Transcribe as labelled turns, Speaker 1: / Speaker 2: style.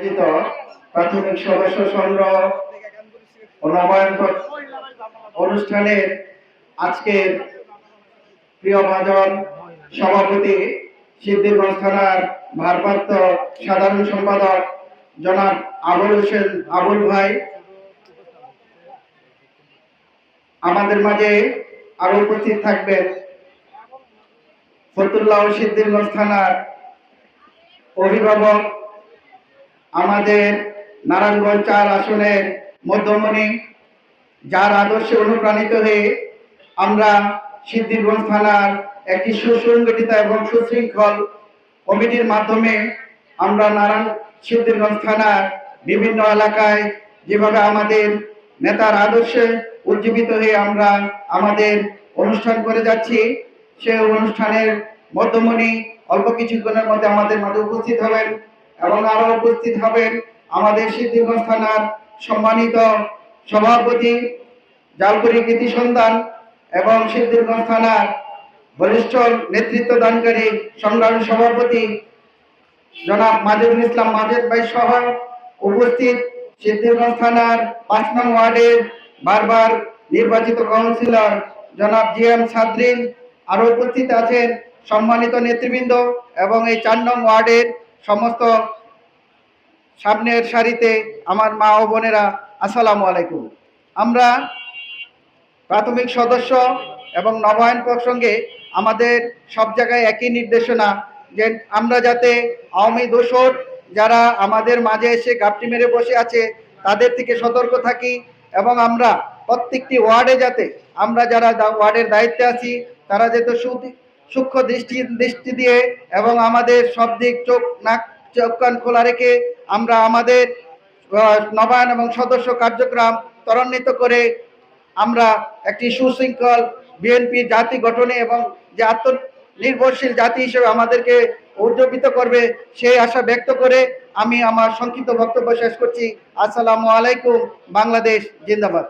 Speaker 1: আয়োজিত প্রাথমিক সদস্য সংগ্রহ ও নবায়ন অনুষ্ঠানের আজকের প্রিয় ভাজন সভাপতি সিদ্ধিরগঞ্জ থানার ভারপ্রাপ্ত সাধারণ সম্পাদক জনাব আবুল হোসেন আবুল ভাই, আমাদের মাঝে আরো উপস্থিত থাকবেন ফতুল্লাহ সিদ্ধিরগঞ্জ থানার অভিভাবক, আমাদের নারায়ণগঞ্জ 4 আসনের মধ্যমণি, যার আদর্শে অনুপ্রাণিত হয়ে আমরা সিদ্ধিরগঞ্জ থানার একটি সুসংগঠিত এবং সুশৃঙ্খল কমিটির মাধ্যমে আমরা সিদ্ধিরগঞ্জ থানার বিভিন্ন এলাকায় যেভাবে আমাদের নেতার আদর্শে উজ্জীবিত হয়ে আমরা আমাদের অনুষ্ঠান করে যাচ্ছি, সেই অনুষ্ঠানের মধ্যমণি অল্প কিছুক্ষণের মধ্যে আমাদের মাঝে উপস্থিত হবেন এবং আরো উপস্থিত হবেন আমাদের সিদ্ধিরগঞ্জ থানার সম্মানিত সভাপতি জালকুড়ি কৃতি সন্তান এবং সিদ্ধিরগঞ্জ থানার বরিষ্ঠ নেতৃত্ব দানকারী সংগ্রামী সভাপতি জনাব মাজেদুল ইসলাম মাজেদ ভাই সহ উপস্থিত সিদ্ধিরগঞ্জ থানার 5 নং ওয়ার্ডের বারবার নির্বাচিত কাউন্সিলর জনাব জিএম সাদরিন, আরো উপস্থিত আছেন সম্মানিত নেতৃবৃন্দ এবং এই 4 নং ওয়ার্ডের সমস্ত সামনের সারিতে আমার মা ও বোনেরা, আসসালামু আলাইকুম। আমরা প্রাথমিক সদস্য এবং নবায়ন প্রসঙ্গে আমাদের সব জায়গায় একই নির্দেশনা যে আমরা যাতে আওয়ামী দোসর যারা আমাদের মাঝে এসে গাপটি মেরে বসে আছে তাদের থেকে সতর্ক থাকি এবং আমরা প্রত্যেকটি ওয়ার্ডে যাতে আমরা যারা ওয়ার্ডের দায়িত্বে আছি তারা যাতে সূক্ষ্ম দৃষ্টি দিয়ে এবং আমাদের সব দিক চোখ কান খোলা রেখে আমরা আমাদের নবায়ন এবং সদস্য কার্যক্রম ত্বরান্বিত করে আমরা একটি সুশৃঙ্খল বিএনপি জাতি গঠনে এবং যে আত্মনির্ভরশীল জাতি হিসেবে আমাদেরকে উজ্জীবিত করবে সেই আশা ব্যক্ত করে আমি আমার সংক্ষিপ্ত বক্তব্য শেষ করছি। আসসালামু আলাইকুম। বাংলাদেশ জিন্দাবাদ।